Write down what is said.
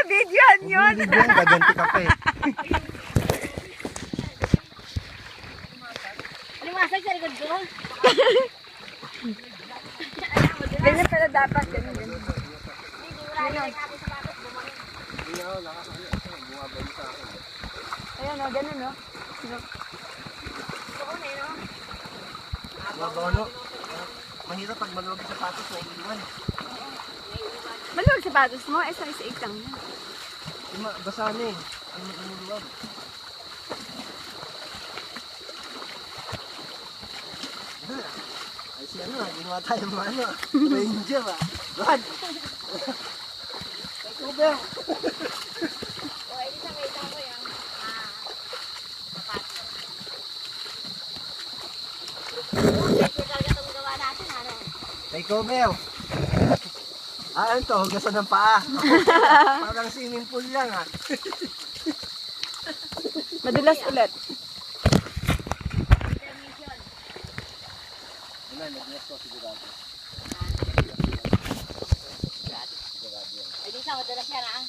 Videoan yun. Hindi yun, gaganti ka pa eh. Alimasag sa likod ko. Ganyan pala dapat. Ganyan, ganyan. Hindi, wala rin ako sa batot. Bumalik. Ayan o, ganun o. Doon eh, no? Mabono. Mahirap pag maluwag sa sapatos na iiwan. Maluwag sapatos mo, size 8 lang yan. Basa na eh. Ang maluwag. Ay si ano, ginawa tayo mga ano. Ranger ah. Run! Ay Kuber! O, edi sa may damo yan. Sapatos. Kasi talaga itong gawa natin, ano? Ay Kuber! Ano to? Hugasan ng paa. Parang swimming pool lang ah. Madulas ulit. Intermission. Wala, nag-nest ko sigurado. Edi sa madalas yan, ah.